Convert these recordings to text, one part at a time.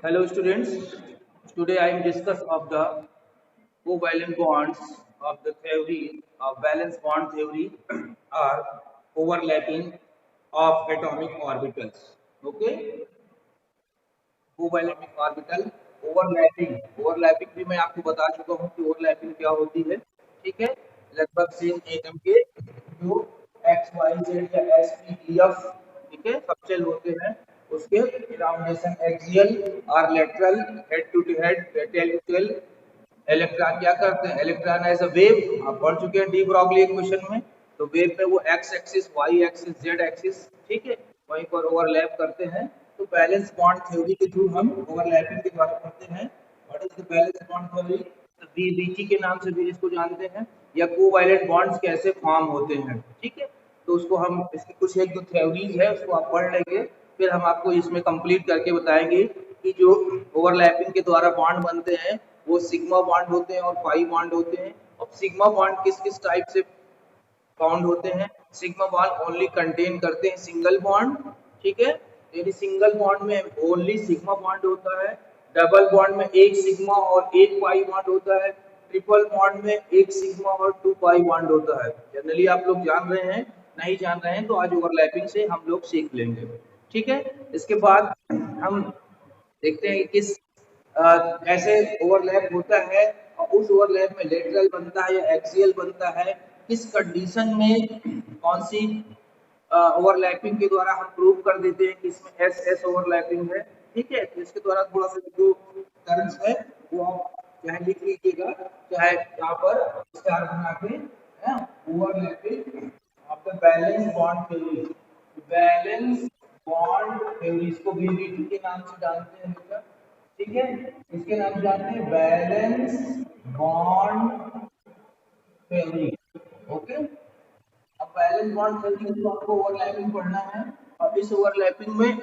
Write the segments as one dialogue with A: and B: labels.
A: Hello students, today I am discuss of the covalent bonds of the theory of valence bond theory are overlapping of atomic orbitals. Okay, covalent orbital overlapping भी मैं आपको बता चुका हूँ कि overlapping क्या होती है। ठीक है, लगभग सेम एटम के जो एक्स वाई जेड या एस पी डी एफ ठीक है सबसेल होते हैं उसके राउंडेशन एक्सियल और lateral head to head tail to tail electron क्या करते हैं, इलेक्ट्रॉन एज अ वेव आप पढ़ चुके हैं डी ब्रॉगली क्वेश्चन में। तो वेव में वो X axis Y axis Z axis ठीक है वहीं पर ओवरलैप करते हैं। तो बैलेंस बॉन्ड थ्योरी के थ्रू हम ओवरलैपिंग के द्वारा पढ़ते हैं। What is the valence bond theory, VBT के नाम से भी इसको जानते हैं, या कोवैलेंट बॉन्ड्स कैसे फॉर्म होते हैं। ठीक है, तो उसको हम इसकी कुछ एक दो थ्योरीज है उसको आप पढ़ लेंगे, फिर हम आपको इसमें कंप्लीट करके बताएंगे कि जो ओवरलैपिंग के द्वारा बॉन्ड बनते हैं वो सिग्मा बॉन्ड होते हैं और पाई बॉन्ड होते हैं। अब सिग्मा बॉन्ड किस किस टाइप से बाउंड होते हैं, सिग्मा बॉन्ड ओनली कंटेन करते हैं सिंगल बॉन्ड। ठीक है, यदि सिंगल बॉन्ड में ओनली सिग्मा बॉन्ड होता है, डबल बॉन्ड में एक सिग्मा और एक पाई बॉन्ड होता है, ट्रिपल बॉन्ड में एक सिग्मा और टू पाई बॉन्ड होता है। जनरली आप लोग जान रहे हैं, नहीं जान रहे हैं तो आज ओवरलैपिंग से हम लोग सीख लेंगे। ठीक है, इसके बाद हम देखते हैं कि किस कैसे ओवरलैप होता है और उस ओवरलैप में लेटरल बनता है या एक्सियल बनता है, किस कंडीशन में कौन सी ओवरलैपिंग के द्वारा हम प्रूव कर देते हैं कि इसमें एस एस ओवरलैपिंग है। ठीक है, तो इसके द्वारा थोड़ा सा जो टर्म्स है वो आप चाहे लिख लीजिएगा चाहे यहाँ पर स्टार बना के overlapping of the valence bond theory. Balance bond theory इसको बीबीटी के नाम से जानते हैं बेटा। ठीक है, इसके नाम जानते हैं बैलेंस बॉन्ड थ्योरी। ओके, अब बैलेंस बॉन्ड थ्योरी को आपको ओवरलैपिंग पढ़ना है और इस ओवरलैपिंग में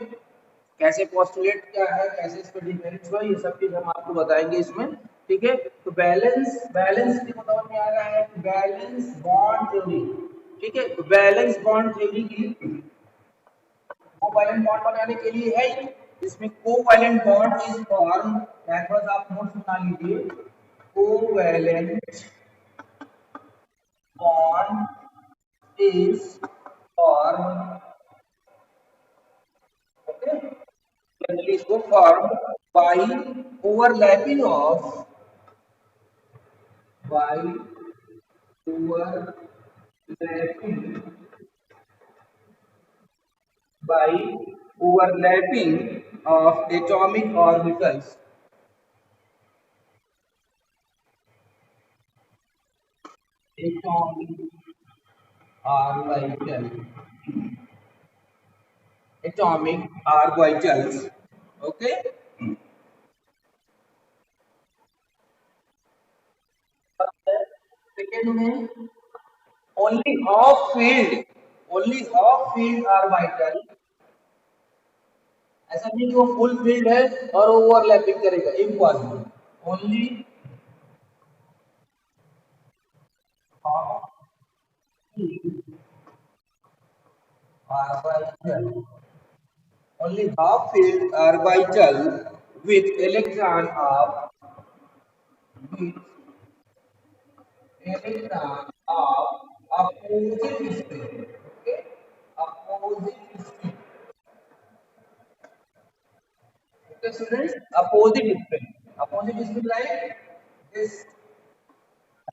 A: कैसे पोस्टुलेट क्या है, कैसे इस पर डिफरेंस हुआ, ये सब चीज हम आपको बताएंगे इसमें। ठीक है, तो बैलेंस बैलेंस की समझ में आ रहा है, बैलेंस बॉन्ड थ्योरी। ठीक है, तो बैलेंस बॉन्ड थ्योरी की कोवैलेंट बॉन्ड बनाने के लिए है इसमें कोवैलेंट बॉन्ड इज फॉर्म, थोड़ा सा आप नोट्स बना लीजिए। Covalent bond is formed, okay, generally इसको formed by overlapping of by overlapping by overlapping of atomic orbitals, atomic orbital, atomic orbitals, okay. Second में only half filled orbital, ऐसा नहीं कि वो फुल फील्ड है और ओवरलैपिंग करेगा, impossible. Only half orbital, only half filled orbital with electron of with electron of opposite spin, okay, opposite spin, okay students, opposite spin like this,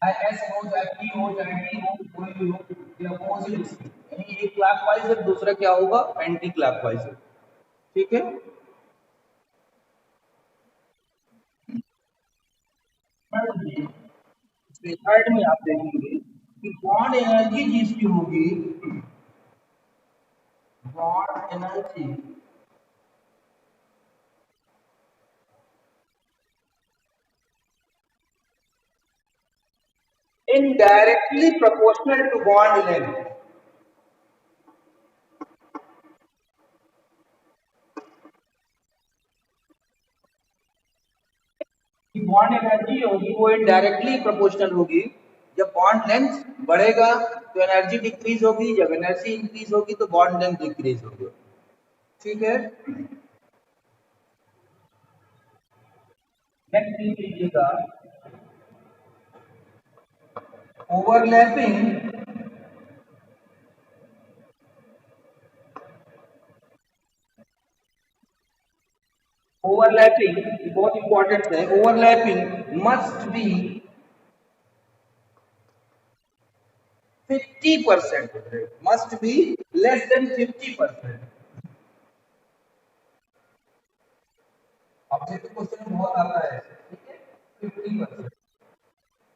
A: S हो चाहे P हो चाहे डी हो कोई भी हो, ये अपोजिट स्पिन, यानी एक क्लॉकवाइज है दूसरा क्या होगा एंटी क्लॉकवाइज है। ठीक है, थर्ड में आप देखेंगे कि बॉन्ड एनर्जी जिसकी होगी, bond energy indirectly proportional to bond length. Bond energy होगी वो इनडायरेक्टली प्रोपोर्शनल होगी, जब बॉन्ड लेंथ बढ़ेगा तो एनर्जी डिक्रीज होगी, जब एनर्जी इंक्रीज होगी तो बॉन्ड लेंथ डिक्रीज होगी। ठीक है, नेक्स्ट लीजिएगा ओवरलैपिंग ओवरलैपिंग बहुत इंपॉर्टेंट है। Overlapping must be 50%, must be less than 50%। Objective question में बहुत आता है, ठीक है, 50%।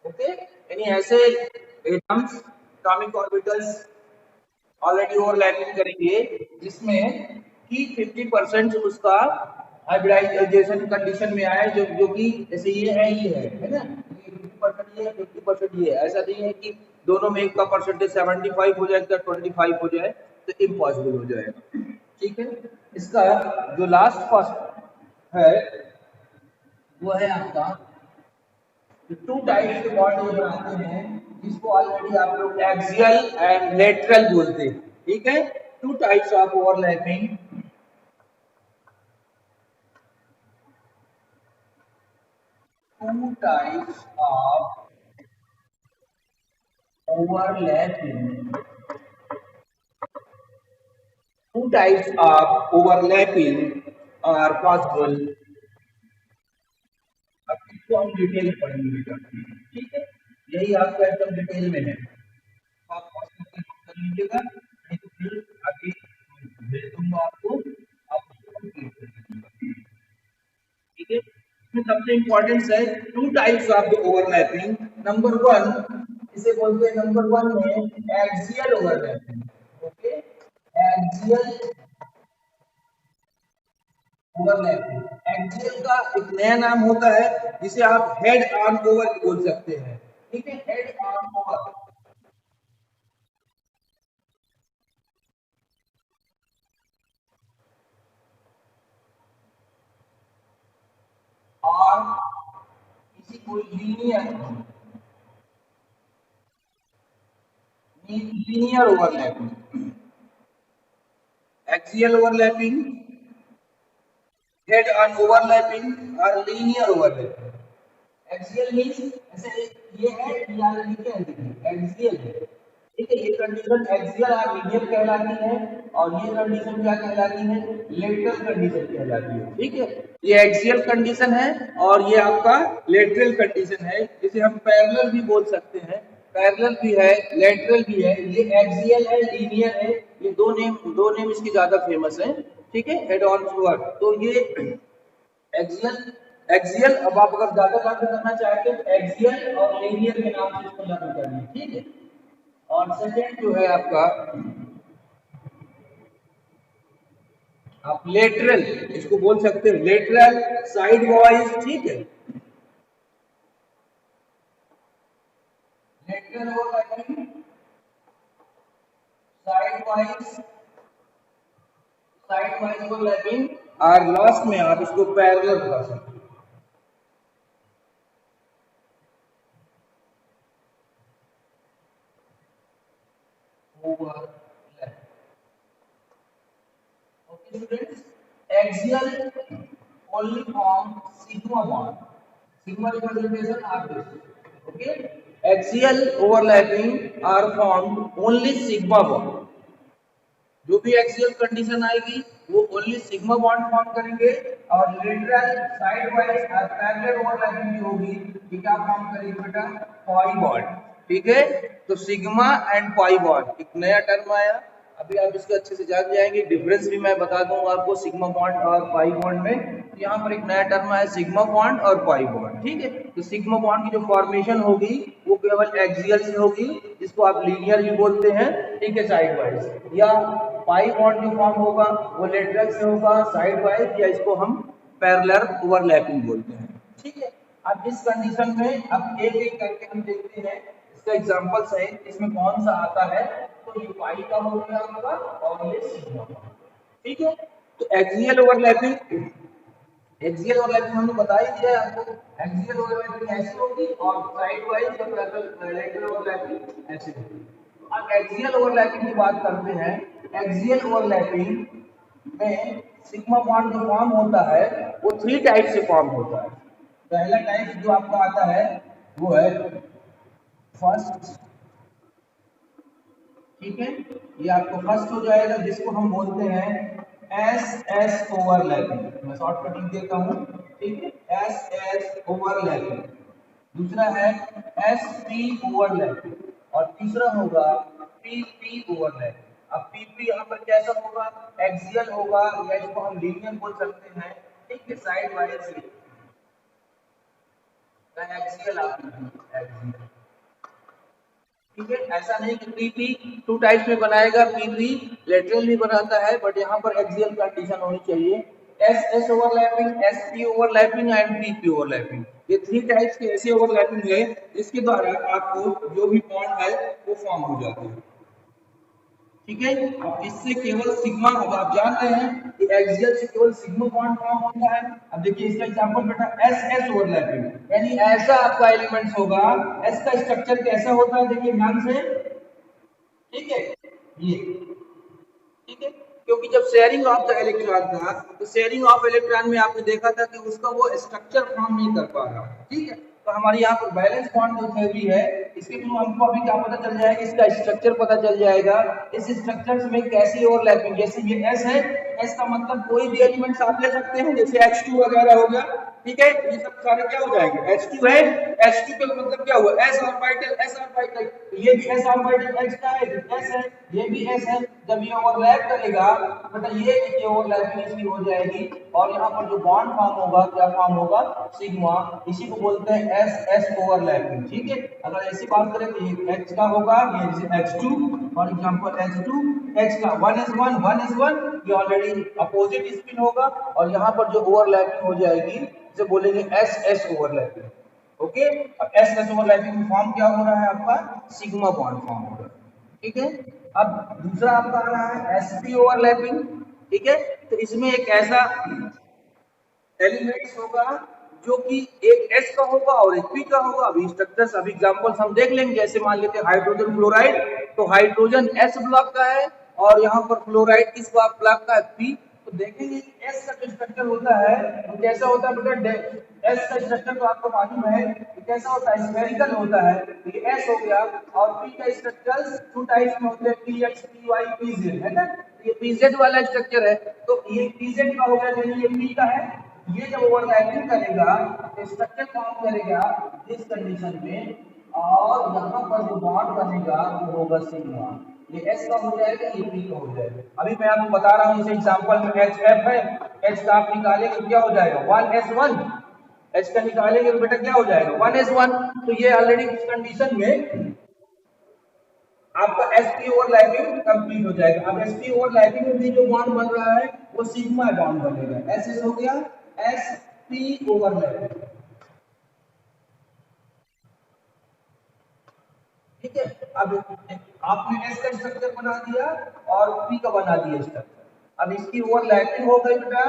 A: ओके, यानी ऐसे atoms atomic orbitals already overlapping करेंगे जिसमें कि 50% उसका हाइब्रिडाइजेशन कंडीशन में आए, जो कि जैसे ये है ना, ये 50% ये है, 50% ये है। ऐसा नहीं है कि दोनों में एक का परसेंटेज 75 हो जाएगा, 25 हो जाए, तो इम्पॉसिबल हो जाएगा। ठीक है, इसका जो लास्ट फर्स्ट है वो है आपका टू टाइप्स के बॉन्ड बनाते हैं, जिसको ऑलरेडी आप लोग एक्सियल एंड लेटरल बोलते हैं। ठीक है, two types of overlapping, two types of overlapping two types of overlapping are possible। अब इसको हम डिटेल में पढ़ेंगे बेटा, ठीक है, यही आपका एकदम डिटेल में है, तो आप कर लीजिएगा, नहीं तो फिर आगे भेज दूंगा आपको, आप उसको कंप्लीट कर लीजिएगा। ठीक है, इसमें सबसे इंपॉर्टेंट है two types of the overlapping. Number one, इसे बोलते हैं नंबर वन में axial overlapping. Okay, axial overlapping. Axial का एक नया नाम होता है जिसे आप हेड ऑन ओवर बोल सकते हैं। ठीक है, हेड ऑन ओवर। और किसी को linear overlapping. Axial overlapping, head on overlapping और लीनियर ओवरलैपिंग। एक्सियल मींस ऐसे ये है, ये लिखे हैं एक्सियल है। ठीक है, ये कंडीशन एक्सियल और लीनियर कहलाती है, और ये कंडीशन क्या कहलाती है, लेटरल कंडीशन कहलाती है। ठीक है, ये एक्सियल कंडीशन है और ये आपका लेटरल कंडीशन है, जिसे हम पैरेलल भी बोल सकते हैं। पैरेलल भी है, लेटरल भी है। ये एक्सियल है, लीनियर है, ये दो नेम इसकी ज्यादा फेमस है। ठीक है, हेड ऑन टूवर्ड, तो ये एक्सियल एक्सियल अब आप अगर ज्यादा लागू करना चाहते हैं तो एक्सियल और लीनियर के नाम से इसको लागू करिए। ठीक है, और सेकंड जो है आपका आप लेटरल इसको बोल सकते हैं, लेटरल साइड वाइज। ठीक है, lateral overlapping, side wise overlapping, और लास्ट में आप इसको पैरेलल कर सकते हैं। Overlap. Okay students, axial only form sigma bond, sigma representation are this। okay, axial overlapping are formed only sigma bond। जो भी एक्सियल कंडीशन आएगी वो ओनली सिग्मा बॉन्ड फॉर्म करेंगे, और लेटरल साइड वाइज और पैरेलल ओवरलैपिंग भी होगी, ये क्या फॉर्म करेगी बेटा, पाई बॉन्ड। ठीक है, तो सिग्मा एंड पाई बॉन्ड एक नया टर्म आया, अभी आप इसको अच्छे से जान जाएंगे। डिफरेंस भी मैं बता दूंगा आपको सिग्मा बॉन्ड और पाई बॉन्ड में। तो यहाँ पर एक नया टर्म आया सिग्मा बॉन्ड और पाई बॉन्ड। ठीक है, तो सिग्मा बॉन्ड की जो फॉर्मेशन होगी वो केवल एक्सियल से होगी, जिसको आप लीनियर भी बोलते हैं। ठीक है, साइड वाइज, या पाई बॉन्ड जो फॉर्म होगा वो लेटरल से होगा, साइड वाइज, या इसको हम पैरेलल ओवरलैपिंग बोलते हैं। ठीक है, अब इस कंडीशन में अब एक एक करके हम देखते हैं, इसका एग्जांपल्स है, इसमें कौन सा आता है। तो ये पाई का हो गया आपका, और ये सिग्मा का। ठीक है, तो एक्सियल ओवरलैपिंग, एक्सियल ओवरलैपिंग हमने बता ही दिया है आपको। एक्सियल ओवरलैपिंग ऐसी होगी और साइड वाइज या पैरेलल लेटरल ओवरलैपिंग ऐसी होगी। अब एक्सियल ओवरलैपिंग की बात करते हैं। एक्सियल ओवरलैपिंग में सिग्मा बॉन्ड जो फॉर्म होता है वो थ्री टाइप से फॉर्म होता है। पहला टाइप जो आपका आता है वो है फर्स्ट, ठीक है, ये आपको फर्स्ट हो जाएगा जिसको हम बोलते हैं एस ओवरलैपिंग। मैं शॉर्टकट लिख देता हूँ, ठीक है, एस ओवरलैपिंग। दूसरा है एस पी ओवरलैपिंग और तीसरा होगा पी पी ओवरलैपिंग। अब पी पी यहाँ पर कैसा होगा, एक्सियल होगा या इसको हम लीनियर बोल सकते हैं, ठीक है, साइड वाइज एक्सियल आप एक्सियल, ठीक है। ऐसा नहीं कि पीपी टू टाइप्स में बनाएगा, पीपी लेटरल भी बनाता है, बट यहाँ पर एक्सियल कंडीशन होनी चाहिए। S S overlapping, S P overlapping and P P overlapping, ये थ्री टाइप्स के ऐसे ओवरलैपिंग है जिसके द्वारा आपको जो भी बॉन्ड है वो फॉर्म हो जाते हैं, ठीक है। अब इससे केवल सिग्मा, अब आप जान रहे हैं कि एक्सियल से केवल सिग्मा बॉन्ड फॉर्म होता है। अब देखिए इसका एग्जांपल बेटा एस एस ओवरलैपिंग, यानी ऐसा आपका एलिमेंट्स होगा, एस का स्ट्रक्चर कैसा होता है देखिए ध्यान से, ठीक है, ये, ठीक है, क्योंकि जब शेयरिंग ऑफ द इलेक्ट्रॉन था तो शेयरिंग ऑफ इलेक्ट्रॉन में आपने देखा था कि उसका वो स्ट्रक्चर फॉर्म नहीं कर पा रहा, ठीक है। तो हमारे यहाँ पर बैलेंस बॉन्ड जो थ्योरी है इसके थ्रू हमको अभी क्या पता चल जाएगा, इसका स्ट्रक्चर पता चल जाएगा। इस स्ट्रक्चर में कैसी ओवरलैपिंग, जैसे ये एस है, एस का मतलब कोई भी एलिमेंट्स आप ले सकते हैं, जैसे H2 वगैरह हो गया, ठीक है, ये सब सारे क्या हो जाएंगे, H2 है, H2 का मतलब क्या हुआ, s ऑर्बिटल, ये भी s ऑर्बिटल H का है, s है, ये भी s है। जब ये ओवरलैप करेगा मतलब ये ओवरलैपिंग इसकी हो जाएगी और यहाँ पर जो बॉन्ड फॉर्म होगा क्या फॉर्म होगा, सिग्मा, इसी को बोलते हैं एस एस ओवरलैपिंग, ठीक है। अगर ऐसी बात करें तो ये H का होगा, ये H2 for example H2, H का 1s1 1s1, ये ऑलरेडी अपोजिट स्पिन होगा और यहाँ पर जो ओवरलैपिंग हो जाएगी इसे बोलेंगे एस एस ओवरलैपिंग, ओके। अब एस एस ओवरलैपिंग में फॉर्म क्या हो रहा है आपका, सिग्मा बॉन्ड फॉर्म हो रहा है, ठीक है। अब दूसरा आपका आ रहा है एसपी ओवरलैपिंग, ठीक है। तो इसमें एक ऐसा एलिमेंट्स होगा जो कि एक एस का होगा और एक पी का होगा। अभी स्ट्रक्चर्स, अभी एग्जांपल्स हम देख लेंगे, जैसे मान लेते हैं हाइड्रोजन फ्लोराइड, तो हाइड्रोजन एस ब्लॉक का है और यहाँ पर फ्लोराइड किस ब्लॉक का है, पी। तो देखेंगे एस का जो स्ट्रक्चर होता है वो कैसा होता है बेटा, एस का स्ट्रक्चर तो आपको मालूम है कि कैसा होता है, स्फेरिकल होता है, तो ये एस हो गया। और पी का स्ट्रक्चर टू टाइप्स में होते हैं, P X P Y P Z, है ना, ये पी जेड वाला स्ट्रक्चर है, तो ये पी जेड का हो गया, यानी ये पी का है। ये जब ओवरलैपिंग करेगा तो स्ट्रक्चर फॉर्म करेगा इस कंडीशन में और यहाँ पर जो बॉन्ड बनेगा वो होगा सिग्मा, ये एस का हो जाएगा, ये पी का हो जाएगा। अभी मैं आपको बता रहा हूँ, इस एग्जांपल में एच एफ है, एच का आप निकालेंगे तो क्या हो जाएगा 1s1, एच का निकालेंगे तो बेटा क्या हो जाएगा 1s1। तो ये ऑलरेडी इस कंडीशन में आपका एसपी ओवरलैपिंग कंप्लीट हो जाएगा। अब एसपी ओवरलैपिंग में भी जो बॉन्ड बन रहा है वो सिग्मा बॉन्ड बनेगा, एस एस हो गया एसपी ओवरलैपिंग, ठीक है। अब आपने एस का स्ट्रक्चर बना दिया और पी का बना दिया स्ट्रक्चर। अब इसकी ओवरलैपिंग हो गई बेटा,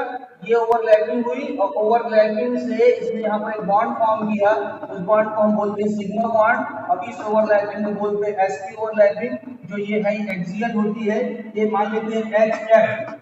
A: ये ओवरलैपिंग हुई और ओवरलैपिंग से इसने यहाँ पर एक बॉन्ड फॉर्म किया, उस बॉन्ड को हम बोलते हैं सिग्मा बॉन्ड। अब इस ओवरलैपिंग को बोलते हैं एसपी ओवरलैपिंग, जो ये है एक्सियल होती है। ये मान लेते हैं एच एफ,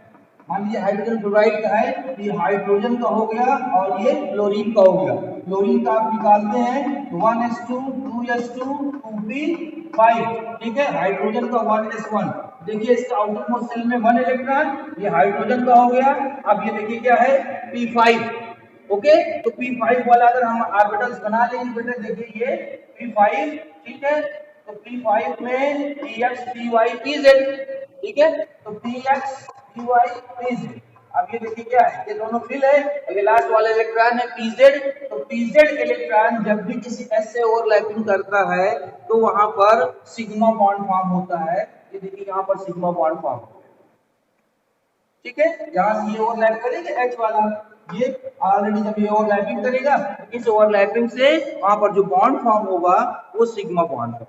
A: मान लीजिए हाइड्रोजन फ्लोराइड का है, ये हाइड्रोजन का हो गया और ये क्लोरीन का हो गया। क्लोरीन का आप निकालते हैं 1s2 2s2 2p5, ठीक है। हाइड्रोजन का 1s1, देखिए इसका आउटर मोस्ट शेल में 1 इलेक्ट्रॉन, ये हाइड्रोजन का हो गया। अब ये देखिए क्या है p5, ओके। तो p5 वाला अगर हम ऑर्बिटल्स बना लेंगे बेटा, देखिए ये p5, ठीक है। तो p5 में px py pz, ठीक है। तो px py pz, अब ये देखिए क्या है, ये दोनों फिल है, ये लास्ट वाला इलेक्ट्रॉन है pz। तो pz इलेक्ट्रॉन जब भी किसी s से ओवरलैपिंग करता है तो वहां पर सिग्मा बॉन्ड फॉर्म होता है। ये देखिए यहाँ पर सिग्मा बॉन्ड फॉर्म, ठीक है। यहाँ से ये ओवरलैप करेगा एच वाला, ये ऑलरेडी जब ये ओवरलैपिंग करेगा इस ओवरलैपिंग से वहां पर जो बॉन्ड फॉर्म होगा वो सिग्मा बॉन्ड है,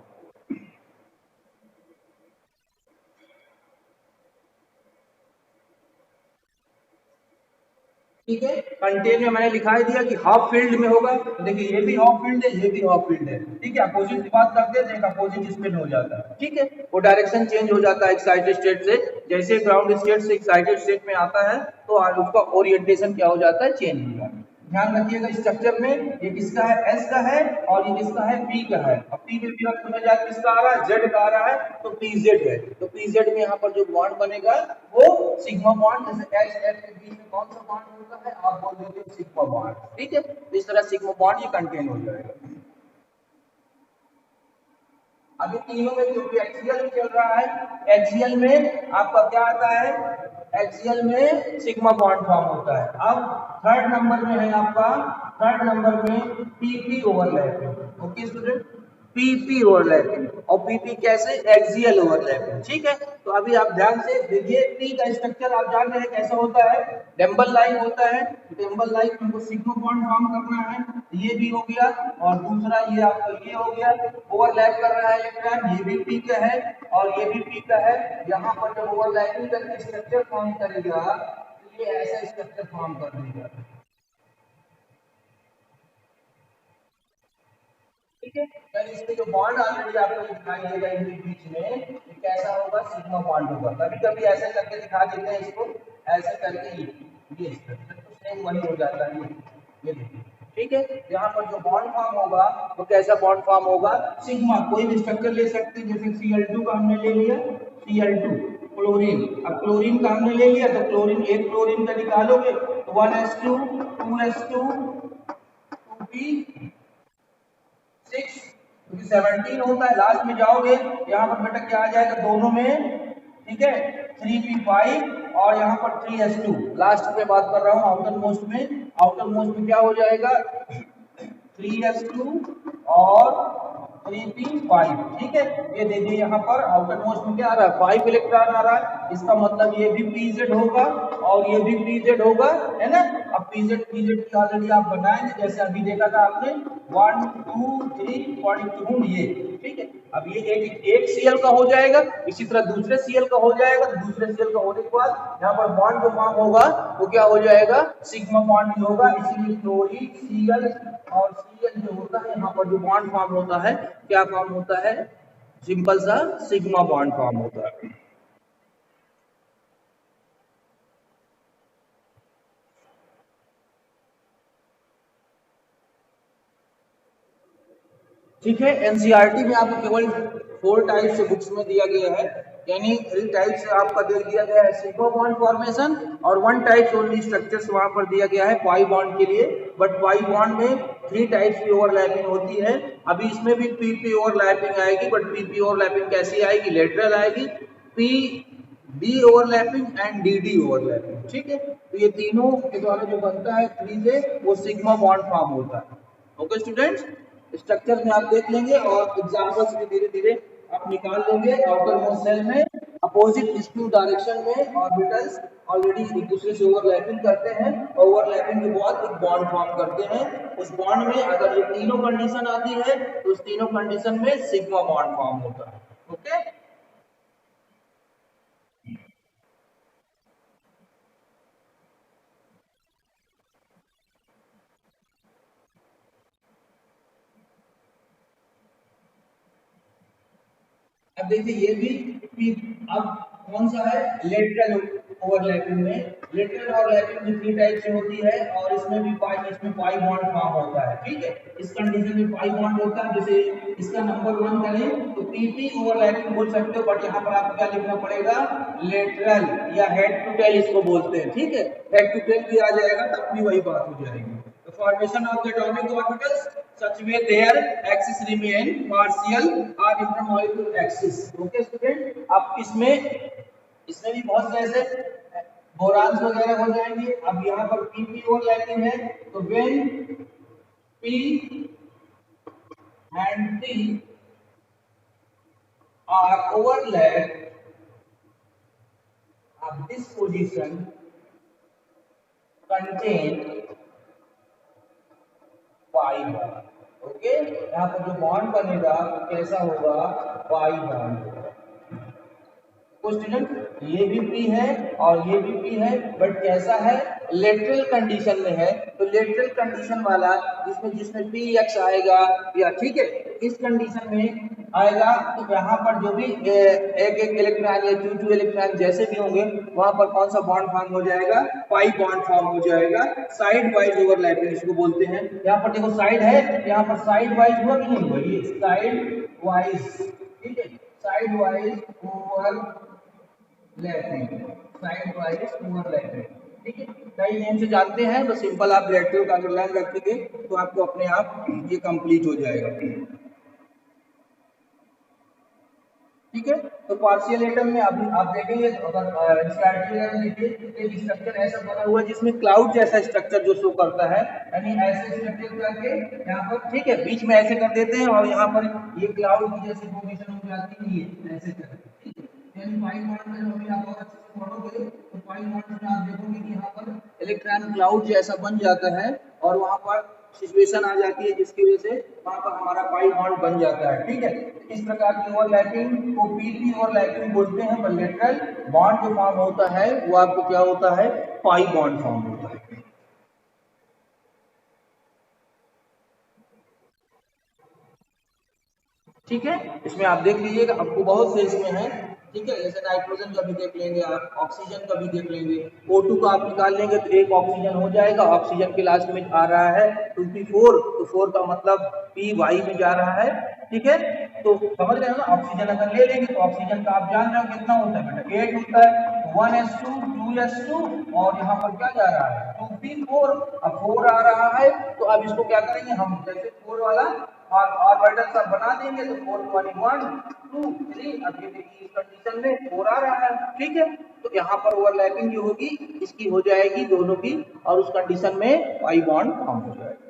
A: ठीक है। कंटेन में मैंने लिखा दिया कि हाफ फील्ड में होगा, तो देखिए ये भी हाफ फील्ड है, ये भी हाफ फील्ड है, ठीक है। अपोजिट की बात करते हैं तो एक अपोजिट स्पिन हो जाता है, ठीक है। वो डायरेक्शन चेंज हो जाता है एक्साइटेड स्टेट से, जैसे ग्राउंड स्टेट से एक्साइटेड स्टेट में आता है तो उसका ओरिएंटेशन क्या हो जाता है, चेंज हो जाता है, ध्यान रखिएगा स्ट्रक्चर में ये किसका है, एस का है और ये किसका है, पी का है। अब पी में भी आप समझ जाए किसका आ रहा है, जेड का आ रहा है, तो पीजेड है। तो पीजेड में यहाँ पर जो बॉन्ड बनेगा वो सिग्मा बॉन्ड, जैसे एच एफ के बीच में कौन सा बॉन्ड होता है, आप बोल देते हो सिग्मा बॉन्ड, ठीक है। तो इस तरह सिग्मा बॉन्ड ये कंटेन हो जाएगा। अभी तीनों में क्योंकि एक्सियल चल रहा है, एक्सियल में आपका क्या आता है, एक्सियल में सिग्मा बॉन्ड फॉर्म होता है। अब थर्ड नंबर में है आपका, थर्ड नंबर में PP overlapping. Okay student, PP overlapping, और पीपी कैसे, एक्सियल ओवरलैपिंग, ठीक है। तो अभी आप ध्यान से देखिए, पी का स्ट्रक्चर आप जान रहे हैं कैसा होता है, डम्बल लाइन होता है। डम्बल लाइन में हमको सिग्मा बॉन्ड फॉर्म करना है, ये भी हो गया, और दूसरा ये आपका ये हो गया, ओवरलैप कर रहा है इलेक्ट्रॉन, ये भी पी का है और ये भी पी का है। यहाँ पर जब ओवरलैपिंग करके स्ट्रक्चर फॉर्म करेगा तो ये ऐसा स्ट्रक्चर फॉर्म कर देगा, ठीक है। यानी इसमें जो बॉन्ड ऑलरेडी आपको दिखाई देगा इनके बीच में, ये कैसा होगा, सिग्मा बॉन्ड होगा। कभी कभी ऐसे करके दिखा देते हैं इसको, ऐसे करके ये स्ट्रक्चर तो सेम वही हो जाता है, ये देखिए, ठीक है। यहाँ पर जो बॉन्ड फॉर्म होगा वो कैसा बॉन्ड फॉर्म होगा, सिग्मा। कोई भी स्ट्रक्चर ले सकते हैं, जैसे Cl2 का हमने ले लिया, Cl2 क्लोरीन। अब क्लोरीन का हमने ले लिया तो क्लोरीन, एक क्लोरीन का निकालोगे तो 1s2 2s2 2p 6, क्योंकि 17 होता है, लास्ट में जाओगे यहाँ पर बेटा क्या आ जाएगा दोनों में, ठीक है, 3p5 और यहाँ पर 3s2। लास्ट में बात कर रहा हूँ आउटर मोस्ट में, आउटर मोस्ट में क्या हो जाएगा 3s2 और 3p5, ठीक है। ये देखिए यहाँ पर आउटर मोस्ट में क्या आ रहा है, 5 इलेक्ट्रॉन आ रहा है, इसका मतलब ये भी pz होगा और ये भी pz होगा, है ना। अब pz pz की ऑलरेडी आप बनाएंगे, जैसे अभी देखा था आपने 1 2 3 42 ये, ठीक है। अब ये एक Cl का हो जाएगा, इसी तरह दूसरे Cl का हो जाएगा, दूसरे Cl का होने के बाद यहाँ पर बॉन्ड जो फॉर्म होगा वो क्या हो जाएगा, सिग्मा बॉन्ड ही होगा। इसीलिए क्लोरीन Cl और Cl जो होता है, यहाँ पर जो बॉन्ड फॉर्म होता है क्या फॉर्म होता है, सिंपल सा सिग्मा बॉन्ड फॉर्म होता है। ठीक है, एनसीईआरटी में आपको केवल 4 टाइप से बुक्स में दिया गया है, यानी 3 टाइप से आपका दे दिया गया है सिग्मा बॉन्ड फॉर्मेशन, और 1 टाइप ओनली स्ट्रक्चर्स वहां पर दिया गया है पाई बॉन्ड के लिए। बट पाई बॉन्ड में 3 टाइप्स की ओवरलैपिंग होती है। अभी इसमें भी पीपी ओवरलैपिंग आएगी, बट पीपी ओवरलैपिंग कैसी आएगी, लेटरल आएगी, P D overlapping and D D overlapping, ठीक है। तो ये तीनों के द्वारा जो बनता है 3 से वो सिग्मा बॉन्ड फॉर्म होता है। ओके स्टूडेंट्स, स्ट्रक्चर में आप देख लेंगे और एग्जांपल्स भी धीरे धीरे आप निकाल लेंगे। आउटर मोस्ट सेल में अपोजिट स्क्यू डायरेक्शन में ऑर्बिटल्स ऑलरेडी एक दूसरे से ओवरलैपिंग करते हैं, ओवरलैपिंग के बाद एक बॉन्ड फॉर्म करते हैं। उस बॉन्ड में अगर ये तीनों कंडीशन आती है तो उस तीनों कंडीशन में सिग्मा बॉन्ड फॉर्म होता है। ओके, अब देखिए ये भी अब कौन सा है, लेटरल ओवरलैपिंग में, लेटरल ओवरलैपिंग में 3 टाइप से होती है और इसमें भी पाई, इसमें पाई बॉन्ड फॉर्म होता है, ठीक है। इस कंडीशन में पाई बॉन्ड होता है। जैसे इसका नंबर 1 करें तो पीपी ओवरलैपिंग बोल सकते हो, बट यहाँ पर आपको क्या लिखना पड़ेगा, लेटरल या हेड टू टेल इसको बोलते हैं, ठीक है। हेड टू टेल भी आ जाएगा तब भी वही बात हो जाएगी। The formation of the atomic orbitals such way their axis remain partial or intermolecule axis. Okay student, अब इसमें इसमें भी बहुत से ऐसे बोरान्स वगैरह हो जाएंगे। अब यहाँ पर पीपी ओवरलैपिंग है तो when P and T are overlapped of this position contain pi bond. Okay, यहाँ पर जो बॉन्ड बनेगा वो कैसा होगा, पाई बॉन्ड होगा। तो स्टूडेंट ये भी पी है और ये भी पी है, बट कैसा है, लेटरल कंडीशन में है, तो लेटरल कंडीशन वाला जिसमें जिसमें पी एक्स आएगा या ठीक है इस कंडीशन में आएगा, तो यहाँ पर जो भी एक एक इलेक्ट्रॉन या टू इलेक्ट्रॉन जैसे भी होंगे वहां पर कौन सा बॉन्ड फॉर्म हो जाएगा, पाई बॉन्ड फॉर्म हो जाएगा। साइड वाइज ओवरलैपिंग इसको बोलते हैं। यहाँ पर देखो साइड है, यहाँ पर साइड वाइज हुआ कि नहीं हुआ, ये साइड वाइज, ठीक है, side wise overlapping, side wise overlapping, ठीक है। कई नेम से जानते हैं, बस सिंपल आप लेटरल का अगर लाइन रखेंगे तो आपको अपने आप ये कंप्लीट हो जाएगा, ठीक है। तो पार्शियल एटम में अभी आप देखेंगे तो अगर एक स्ट्रक्चर ऐसा बना हुआ है जिसमें क्लाउड जैसा स्ट्रक्चर जो शो करता है, यानी ऐसे स्ट्रक्चर करके यहाँ पर ठीक है बीच में ऐसे कर देते हैं और यहाँ पर ये क्लाउड की जैसी फॉर्मेशन हो जाती है, ये ऐसे करके, ठीक है। यानी पाई मॉडल में अभी आप और अच्छे से पढ़ोगे तो पाई मॉडल में आप देखोगे कि यहाँ पर इलेक्ट्रॉन क्लाउड जैसा बन जाता है और वहाँ पर सिचुएशन आ जाती है जिसकी वजह से वहां पर हमारा पाई बॉन्ड बन जाता है, ठीक है। इस प्रकार की ओवरलैपिंग को पीपी ओवरलैपिंग बोलते हैं। बायलैटरल बॉन्ड जो फॉर्म होता है वो आपको क्या होता है, पाई बॉन्ड फॉर्म होता है, ठीक है। इसमें आप देख लीजिएगा आपको बहुत से इसमें है, ठीक है। जैसे नाइट्रोजन का भी देख लेंगे आप, ऑक्सीजन का भी देख लेंगे, O2 का आप निकाल लेंगे तो एक ऑक्सीजन हो जाएगा, ऑक्सीजन के लास्ट में आ रहा है 2p4, तो 4 का मतलब पी वाई में जा रहा है, ठीक है। तो समझ रहे हो ना, ऑक्सीजन अगर ले लेंगे तो ऑक्सीजन का आप जान रहे हो कितना होता है बेटा, 8 होता है, 1s2 2s2 और यहाँ पर क्या जा रहा है 2p4, अब 4 आ रहा है तो अब इसको क्या करेंगे हम, जैसे 4 वाला और ऑर्बिटल सब बना देंगे तो 4 1 2 3, अब ये देखिए इस कंडीशन में 4 आ रहा है, ठीक है। तो यहाँ पर ओवरलैपिंग जो होगी इसकी हो जाएगी दोनों की और उस कंडीशन में पाई बॉन्ड फॉर्म हो जाएगा।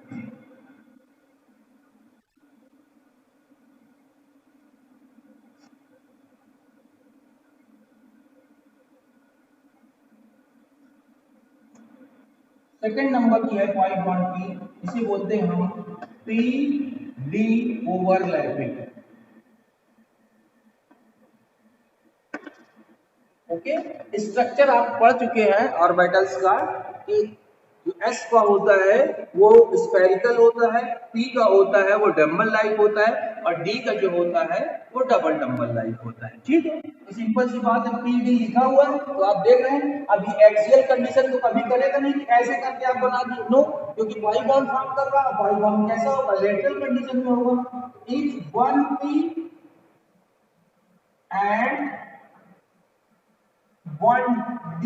A: सेकेंड नंबर की है पाई बॉन्ड की, इसे बोलते हैं हम P D overlapping, okay. Structure आप पढ़ चुके हैं ऑर्बिटल्स का कि जो एस का होता है वो स्फेरिकल होता है, पी का होता है वो डम्बल लाइक होता है और डी का जो होता है वो डबल डम्बल लाइक होता है, ठीक है। तो सिंपल सी बात है, पी डी लिखा हुआ है तो आप देख रहे हैं अभी एक्सियल कंडीशन तो कभी करेगा नहीं कि ऐसे करके आप बना दिए, नो, क्योंकि पाई बॉन्ड फॉर्म कर रहा है, पाई बॉन्ड कैसा होगा, लेटरल कंडीशन में होगा। इफ 1p एंड 1d,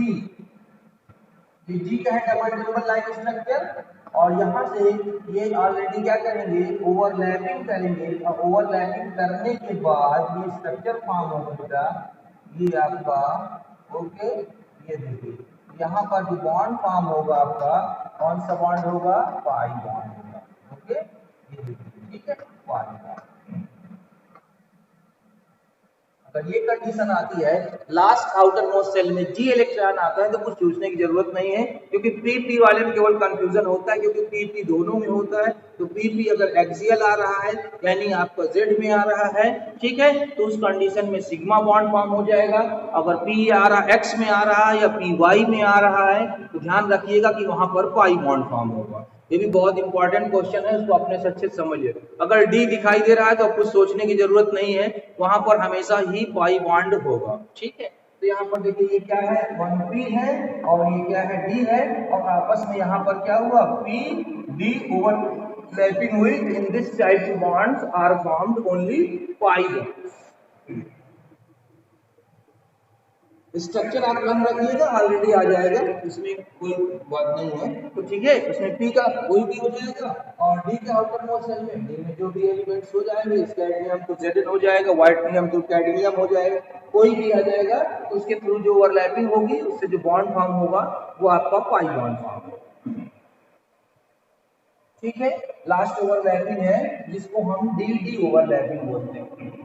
A: ये जी का है डबल डबल लाइक स्ट्रक्चर और यहाँ से ये ऑलरेडी क्या करेंगे, ओवरलैपिंग करेंगे और ओवरलैपिंग करने के बाद ये स्ट्रक्चर फॉर्म होगा, ये आपका, ओके। ये देखिए यहाँ पर जो बॉन्ड फॉर्म होगा आपका कौन सा बॉन्ड होगा, पाई बॉन्ड होगा, ओके। ये देखिए ठीक है, पाई बॉन्ड। अगर ये कंडीशन आती है लास्ट आउटर मोस्ट सेल में जी इलेक्ट्रॉन आता है तो कुछ सोचने की जरूरत नहीं है, क्योंकि पी वाले में केवल कंफ्यूजन होता है क्योंकि पी दोनों में होता है। तो पी अगर एक्सियल आ रहा है यानी आपका जेड में आ रहा है, ठीक है, तो उस कंडीशन में सिग्मा बॉन्ड फॉर्म हो जाएगा। अगर पी आ रहा एक्स में आ रहा है या पी वाई में आ रहा है तो ध्यान रखिएगा कि वहां पर पाई बॉन्ड फॉर्म होगा। ये भी बहुत इंपॉर्टेंट क्वेश्चन है, इसको अपने से अच्छे से समझिए। अगर डी दिखाई दे रहा है तो कुछ सोचने की जरूरत नहीं है, वहां पर हमेशा ही पाई बॉन्ड होगा, ठीक है। तो यहाँ पर देखिए ये क्या है, 1p है और ये क्या है, डी है और आपस में यहाँ पर क्या हुआ, पी डी ओवरलैपिंग हुई। In this type bonds are formed only pi bonds. Structure आप लर्न रखिएगा, ऑलरेडी आ जाएगा, इसमें कोई बात नहीं है, तो ठीक है। उसमें पी का कोई भी हो जाएगा और डी का आउटर मोस्ट सेल में डी में जो भी एलिमेंट्स हो जाएंगे, कैडमियम तो जेडन हो जाएगा, व्हाइटनियम तो कैडमियम हो जाएगा, कोई भी आ जाएगा तो उसके थ्रू जो ओवरलैपिंग होगी उससे जो बॉन्ड फॉर्म होगा वो आपका पाई बॉन्ड फॉर्म होगा, ठीक है। लास्ट ओवरलैपिंग है जिसको हम डी डी ओवरलैपिंग बोलते हैं,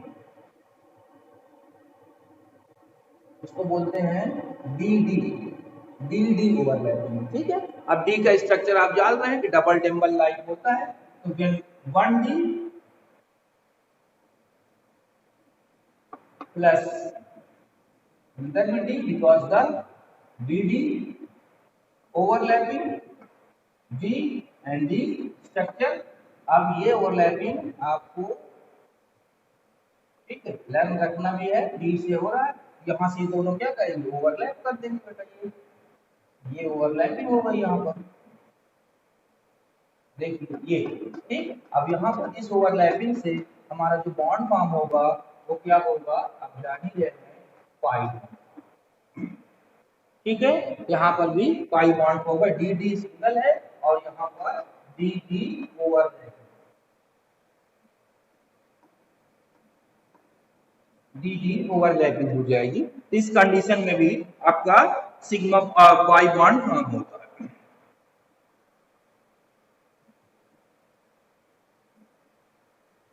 A: उसको बोलते हैं D D, D D overlapping, ठीक है। अब डी का स्ट्रक्चर आप जान रहे हैं कि डबल टेम्बल लाइन होता है, तो फिर 1d plus D because the D D overlapping D and D structure. अब ये ओवरलैपिंग आपको ठीक है ध्यान रखना भी है, डी से हो रहा है, यहाँ से दोनों क्या करेंगे ओवरलैप कर देंगे बेटा, ये ओवरलैपिंग हो गई यहाँ पर, देखिए ये ठीक। अब यहाँ पर इस ओवरलैपिंग से हमारा जो बॉन्ड फॉर्म होगा वो क्या होगा, अब जान ही रहे हैं पाई, ठीक है। यहाँ पर भी पाई बॉन्ड होगा, डी डी सिंगल है और यहाँ पर D D overlap, D D overlapping हो जाएगी। इस कंडीशन में भी आपका सिग्मा पाई बॉन्ड फॉर्म होता है।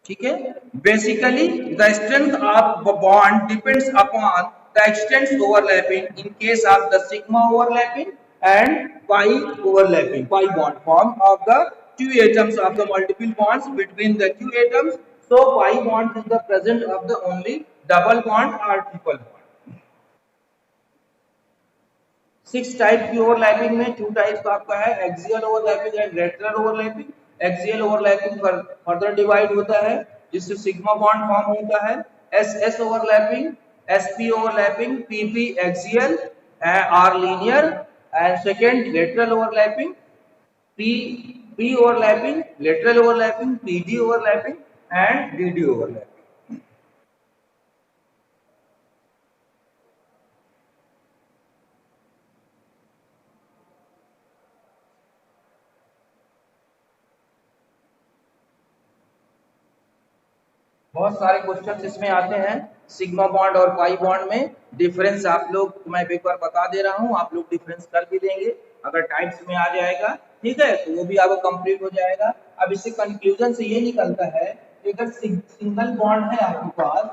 A: ठीक है, basically the strength of bond depends upon the extent overlapping in case of the sigma overlapping and pi overlapping, pi bond form of the two atoms of the multiple bonds between the two atoms, so pi bond is the present of the only double bond or triple bond। Six type की overlapping में two types का आपका है axial overlapping and lateral overlapping. Axial overlapping further divide होता है जिससे sigma bond form होता है, S S overlapping, S P overlapping, P P axial are linear and second lateral overlapping, P P overlapping, lateral overlapping, P D overlapping and D D overlapping. बहुत सारे questions इसमें आते हैं sigma bond और pi bond में difference, आप लोग मैं एक बार बता दे रहा हूं, आप लोग डिफरेंस कर भी देंगे अगर टाइप्स में आ जाएगा, ठीक है, तो वो भी आपको कंप्लीट हो जाएगा। अब इससे कंक्लूजन से ये निकलता है कि अगर सिंगल बॉन्ड है आपके पास,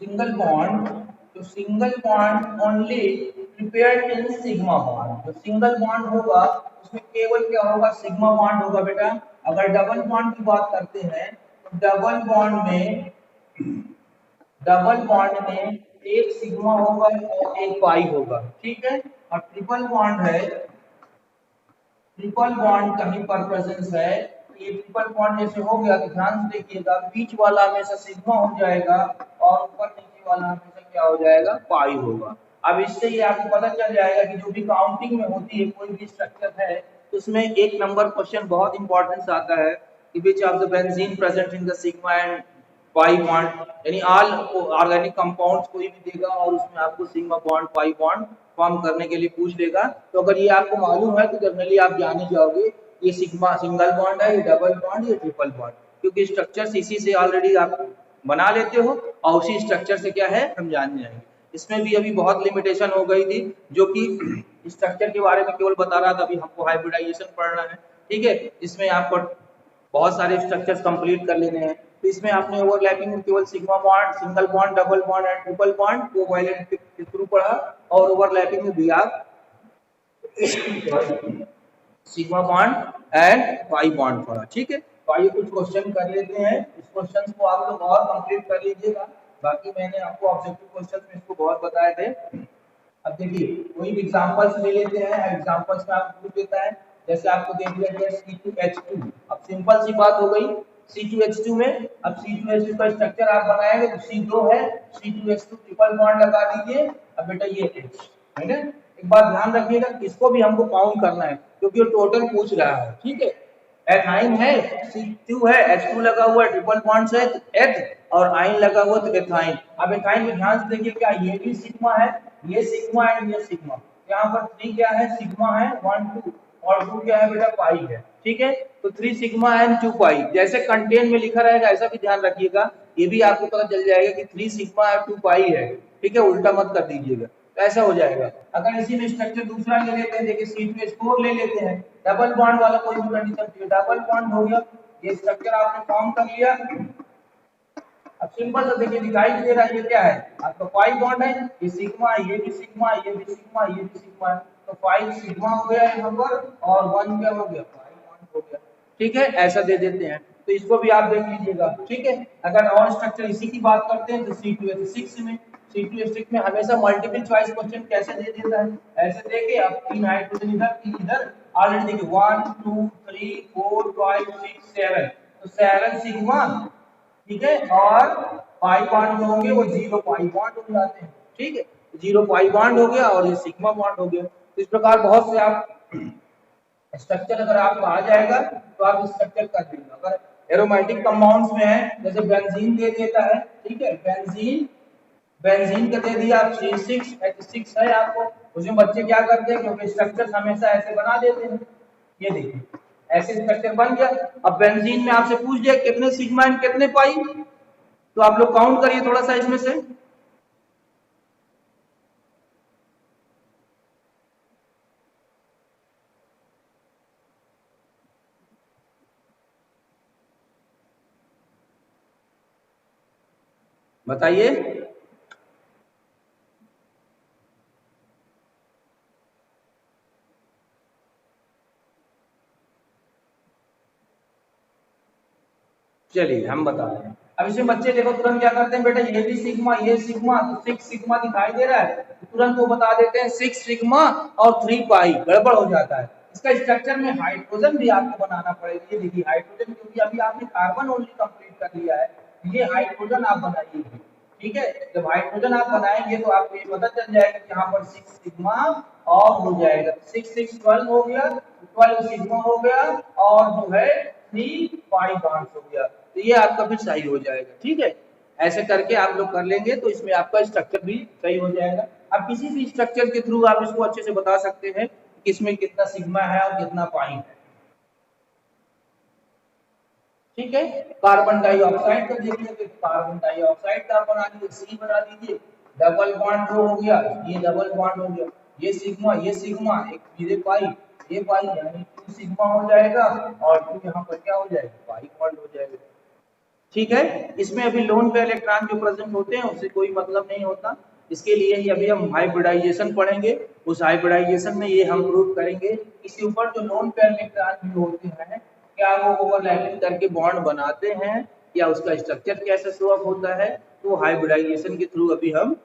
A: सिंगल बॉन्ड, तो single bond only prepared in sigma bond, जो सिंगल बॉन्ड होगा उसमें केवल क्या होगा सिग्मा बॉन्ड होगा बेटा। अगर डबल बॉन्ड की बात करते हैं तो डबल बॉन्ड में एक सिग्मा होगा और एक पाई होगा, ठीक है। और ट्रिपल बॉन्ड है, ट्रिपल बॉन्ड कहीं पर प्रेजेंस है, तो ये ट्रिपल बॉन्ड जैसे हो गया तो ध्यान से देखिएगा बीच वाला हमेशा सिग्मा हो जाएगा और ऊपर नीचे वाला हमेशा क्या हो जाएगा पाई होगा। अब इससे ये आपको पता चल जाएगा कि जो भी काउंटिंग में होती है कोई भी स्ट्रक्चर है तो उसमें एक नंबर क्वेश्चन बहुत इंपॉर्टेंस आता है कि which of the benzene present in the sigma and pi bond, यानी ऑल ऑर्गेनिक कंपाउंड्स कोई भी देगा और उसमें आपको sigma bond pi bond form करने के लिए पूछ लेगा। तो अगर ये आपको मालूम है तो जनरली आप जान ही जाओगे ये सिग्मा सिंगल बॉन्ड है, ये डबल बॉन्ड, ये ट्रिपल बॉन्ड, क्योंकि स्ट्रक्चर इसी से ऑलरेडी आप बना लेते हो और उसी स्ट्रक्चर से क्या है हम जान जाएंगे। इसमें भी अभी बहुत लिमिटेशन हो गई थी जो कि स्ट्रक्चर के बारे में केवल बता रहा था, अभी हमको हाइब्रिडाइजेशन पढ़ना है, ठीक है। इसमें आपको बहुत सारे स्ट्रक्चर्स कंप्लीट कर लेने हैं, तो इसमें आपने ओवरलैपिंग में केवल sigma bond, single bond, double bond and triple bond को कोवैलेंट के थ्रू पढ़ा और ओवरलैपिंग में भी आप sigma bond and pi bond पढ़ा, ठीक है। तो आइए कुछ क्वेश्चन कर लेते हैं, इस क्वेश्चन को आप लोग और कंप्लीट कर लीजिएगा, बाकी मैंने आपको ऑब्जेक्टिव क्वेश्चन में इसको बहुत बताए थे। अब देखिए कोई भी एग्जांपल्स ले लेते हैं, एग्जांपल्स में आपको पूछ देता है, जैसे आपको दे दिया गया C2H2, अब सिंपल सी बात हो गई C2H2 में, अब C2H2 का स्ट्रक्चर आप बनाएंगे तो C2 है, C2H2 ट्रिपल बॉन्ड लगा दीजिए। अब बेटा ये H है ना, एक बात ध्यान रखिएगा इसको भी हमको काउंट करना है क्योंकि वो टोटल पूछ रहा है, ठीक है। एथाइन है, C2 है, H2 लगा हुआ है, ट्रिपल बॉन्ड से एथ और आइन लगा हुआ तो एथाइन। अब एथाइन में ध्यान से देखिए क्या ये भी सिग्मा है, ये सिग्मा एंड ये सिग्मा, यहाँ पर 3 क्या है सिग्मा है 1 2 और 2 क्या है बेटा पाई है, ठीक है। तो 3 सिग्मा एंड 2 पाई जैसे कंटेंट में लिखा रहेगा ऐसा भी ध्यान रखिएगा, ये भी आपको पता चल जाएगा कि 3 सिग्मा और 2 पाई है, ठीक है, उल्टा मत कर दीजिएगा, तो ऐसा हो जाएगा। अगर इसी में स्ट्रक्चर दूसरा ले लेते हैं, देखिए C2H4 ले लेते हैं, डबल बॉन्ड वाला कोई भी कंडीशन चाहिए, डबल बॉन्ड हो गया, ये स्ट्रक्चर आपने फॉर्म कर लिया। अब सिंपल से देखिए दिखाई दे रहा है ये क्या है आपका पाई बॉन्ड है, ये सिग्मा है, ये भी सिग्मा, ये भी सिग्मा, ये भी सिग्मा है, तो 5 सिग्मा हो गया ये नंबर और 1 क्या हो गया पाई बॉन्ड हो गया, ठीक है, ऐसा दे देते हैं। तो इसको भी आप देख लीजिएगा, ठीक है। अगर और स्ट्रक्चर इसी की बात करते हैं तो C2H6 में, C2H6 में हमेशा मल्टीपल चॉइस क्वेश्चन कैसे दे देता है, ऐसे देके अब 3 हाइड्रोजन इधर 3 इधर, ऑलरेडी देखिए 1 2 3 4 5 6 7, तो 7 सिग्मा, ठीक है, और पाई बॉन्ड जो होंगे वो 0 पाई बॉन्ड हो जाते हैं, ठीक है, 0 पाई बॉन्ड हो गया और ये सिग्मा बॉन्ड हो गया। तो इस प्रकार बहुत से आप स्ट्रक्चर अगर आपको आ जाएगा तो आप स्ट्रक्चर कर लेंगे। अगर एरोमेटिक कंपाउंड्स में है जैसे बेंजीन दे देता है, ठीक है, बेंजीन, बेंजीन का दे दिया आप C6H6 है आपको, उसमें बच्चे क्या करते हैं क्योंकि स्ट्रक्चर हमेशा ऐसे बना देते हैं, ये देखिए ऐसे स्ट्रक्चर बन गया। अब बेंजीन में आपसे पूछ दिया कितने सिग्मा एंड कितने पाई, तो आप लोग काउंट करिए थोड़ा सा इसमें से, बताइए। चलिए हम बता रहे हैं। अब इसमें बच्चे देखो तुरंत क्या करते हैं, बेटा ये भी सिग्मा ये सिग्मा, तो 6 सिग्मा दिखाई दे रहा है तो तुरंत वो बता देते हैं 6 सिग्मा और 3 पाई, गड़बड़ हो जाता है। इसका स्ट्रक्चर में हाइड्रोजन भी आपको बनाना पड़ेगा। ये देखिए हाइड्रोजन, क्योंकि अभी आपने कार्बन ओनली कंप्लीट कर लिया है, ये हाइड्रोजन आप बनाइए, ठीक है। जब हाइड्रोजन आप बनाएंगे तो आपको ये पता चल जाएगा कि यहाँ पर 6 सिग्मा और हो जाएगा, 6 6 12 हो गया, 12 सिग्मा हो गया और जो है 3 पाई बॉन्ड हो गया, तो ये आपका फिर सही हो जाएगा, ठीक है। ऐसे करके आप लोग कर लेंगे तो इसमें आपका स्ट्रक्चर भी सही हो जाएगा। अब किसी भी स्ट्रक्चर के थ्रू आप इसको अच्छे से बता सकते हैं कि इसमें कितना सिग्मा है और कितना पाई है, ठीक है। कार्बन डाइऑक्साइड का देख लेते, कार्बन डाइऑक्साइड का बना दीजिए, सी बना दीजिए, डबल बॉन्ड जो हो गया ये डबल बॉन्ड हो गया, ये सिग्मा एक सीधे पाई, ये पाई यानी 2 सिग्मा हो जाएगा और 2 यहाँ पर क्या हो जाएगा, पाई बॉन्ड हो जाएगा, ठीक है। इसमें अभी लोन पे इलेक्ट्रॉन जो प्रेजेंट होते हैं उससे कोई मतलब नहीं होता, इसके लिए ही अभी हम हाइब्रिडाइजेशन पढ़ेंगे, उस हाइब्रिडाइजेशन में ये हम प्रूव करेंगे इसके ऊपर जो लोन पे इलेक्ट्रॉन जो होते हैं क्या वो ओवरलैपिंग करके बॉन्ड बनाते हैं या उसका स्ट्रक्चर कैसे शो अप होता है, तो हाइब्रिडाइजेशन के थ्रू अभी हम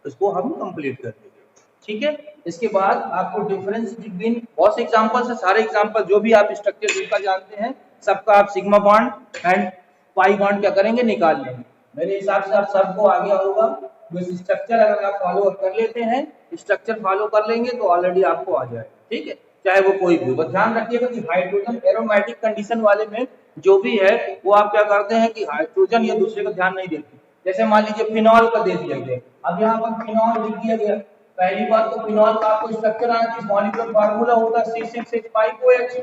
A: उसको हम कंप्लीट कर देंगे, ठीक है। इसके बाद आपको डिफरेंस बिटवीन बहुत से एग्जांपल है, सारे एग्जांपल जो भी आप स्ट्रक्चर जिनका जानते हैं सबका आप sigma bond and pi bond क्या करेंगे, निकाल लेंगे। मेरे हिसाब से आप सबको आ गया होगा, बस स्ट्रक्चर अगर आप फॉलो कर लेते हैं, स्ट्रक्चर फॉलो कर लेंगे तो ऑलरेडी आपको आ जाएगा, ठीक है, चाहे वो कोई भी। बस ध्यान रखिएगा कि हाइड्रोजन एरोमेटिक कंडीशन वाले में जो भी है वो आप क्या करते हैं कि हाइड्रोजन या दूसरे का ध्यान नहीं देते। जैसे मान लीजिए फिनॉल का दे दिया गया, अब यहाँ पर फिनॉल लिख दिया गया, पहली बात तो फिनॉल का आपको स्ट्रक्चर आना चाहिए, मॉलिक्यूलर फार्मूला होता है C6H5OH,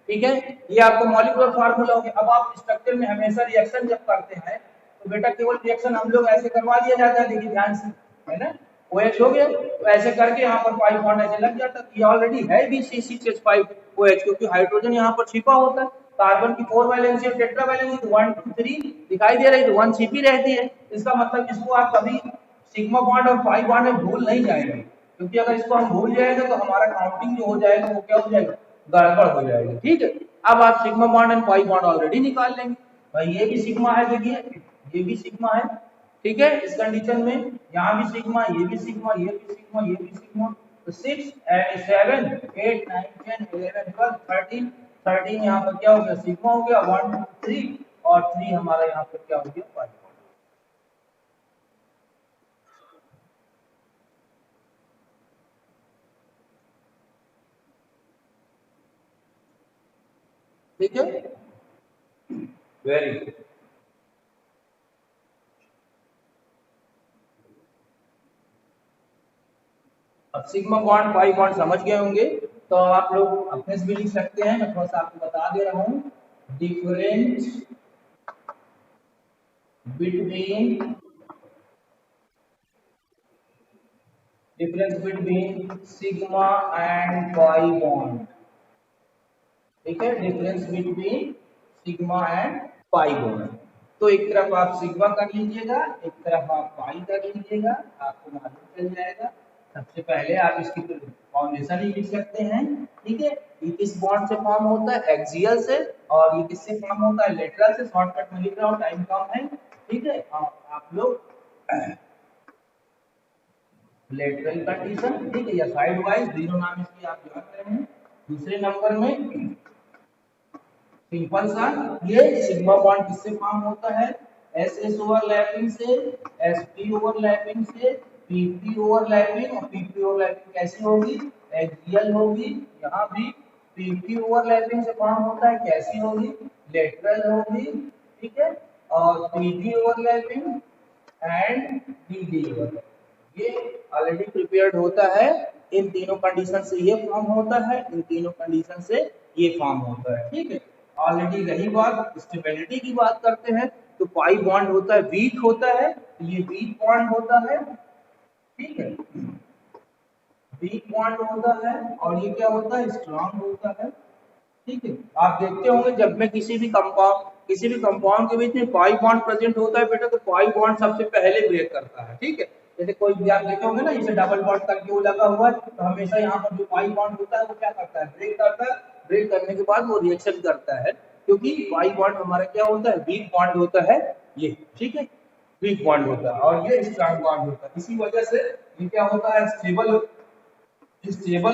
A: ठीक है, ये आपको मॉलिक्यूलर फार्मूला हो गया। अब आप स्ट्रक्चर में हमेशा रिएक्शन जब करते हैं तो बेटा केवल रिएक्शन हम लोग ऐसे करवा दिया जाता है, देखिए ध्यान से, है ना, OH हो गया तो ऐसे करके यहाँ पर पाई बॉन्ड ऐसे लग जाता है, ये ऑलरेडी है भी C6H5OH, क्योंकि हाइड्रोजन यहाँ पर छिपा होता है, कार्बन की 4 वैलेंसी और टेट्रा वैलेंसी तो 1 2 3 दिखाई दे रही है, तो 1 छिपी रहती है, इसका मतलब इसको आप कभी सिग्मा बॉन्ड और पाई बॉन्ड में भूल नहीं जाएंगे, क्योंकि अगर इसको हम भूल जाएंगे तो हमारा काउंटिंग जो हो जाएगा वो क्या हो जाएगा, गड़बड़ हो जाएगा, ठीक है। अब आप sigma bond and pi bond already निकाल लेंगे, भाई ये भी सिग्मा है, देखिए ये भी सिग्मा है, ठीक है, इस कंडीशन में यहाँ भी सिग्मा, ये भी सिग्मा, ये भी सिग्मा, ये भी सिग्मा, तो 6 एंड 7 8 9 10 11 12 13 13 यहाँ पर क्या हो गया, सिग्मा हो गया, 1 2 3 और 3 हमारा यहाँ पर क्या हो गया, पाई, ठीक है, वेरी गुड। अब सिग्मा बॉन्ड पाई बॉन्ड समझ गए होंगे, तो आप लोग अपने से भी लिख सकते हैं, मैं थोड़ा सा आपको बता दे रहा हूँ, difference between sigma and pi bond, ठीक है, difference between sigma and pi bond, तो एक तरफ आप सिग्मा कर लीजिएगा, एक तरफ आप पाई कर लीजिएगा, आपको मालूम चल जाएगा सबसे पहले आप इसकी फाउंडेशन ही लिख सकते हैं। ठीक है, ये किस बॉन्ड से फॉर्म होता है? एक्सियल से। और ये किससे फॉर्म होता है? लेटरल से। शॉर्टकट में लिख रहा हूँ, टाइम कम है। ठीक है, आप लोग लेटरल कंडीशन, ठीक है, या साइड वाइज, दोनों नाम इसके आप जान रहे हैं। दूसरे नंबर में सिंपल सा, ये सिग्मा बॉन्ड किससे फॉर्म होता है? एस एस ओवरलैपिंग से, एस पी ओवरलैपिंग से, पी पी ओवरलैपिंग। और पी पी ओवरलैपिंग कैसी होगी? एक्सियल होगी। यहाँ भी पी पी ओवरलैपिंग से फॉर्म होता है, कैसी होगी? लेटरल होगी। ठीक है, और P D overlapping and D D overlapping, ये ऑलरेडी प्रिपेयर्ड होता है। इन तीनों कंडीशन से ये फॉर्म होता है, इन तीनों कंडीशन से ये फॉर्म होता है। ठीक है, ऑलरेडी रही बात स्टेबिलिटी की, बात करते हैं तो पाई बॉन्ड होता है वीक होता है, ये वीक बॉन्ड होता है। ठीक है, वीक बॉन्ड होता है। और ये क्या होता है? स्ट्रांग होता है। ठीक है, आप देखते होंगे जब में किसी भी कंपाउंड के बीच में पाई बॉन्ड प्रेजेंट होता है बेटा, तो पाई बॉन्ड सबसे पहले ब्रेक करता है। ठीक है, जैसे कोई भी आप देखे होंगे ना, जैसे डबल बॉन्ड करके वो लगा हुआ है, तो हमेशा यहाँ पर जो पाई बॉन्ड होता है वो क्या करता है? ब्रेक करता है। ब्रेक करने के बाद वो रिएक्शन करता है, क्योंकि पाई बॉन्ड हमारा क्या होता है? वीक बॉन्ड होता है ये। ठीक है, वीक बॉन्ड होता है, और ये स्ट्रांग बॉन्ड होता है। इसी वजह से ये क्या होता है? स्टेबल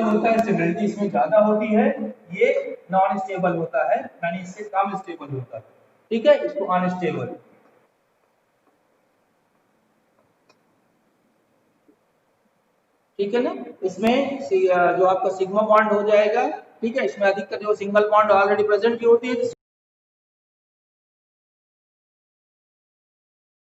A: होता है, स्टेबिलिटी इसमें ज्यादा होती है। ये नॉन स्टेबल होता है, यानी इससे कम स्टेबल होता है। ठीक है, इसको अनस्टेबल। ठीक है ना, इसमें जो आपका सिग्मा बॉन्ड हो जाएगा। ठीक है, इसमें अधिकतर जो सिंगल बॉन्ड ऑलरेडी प्रेजेंट की होती है,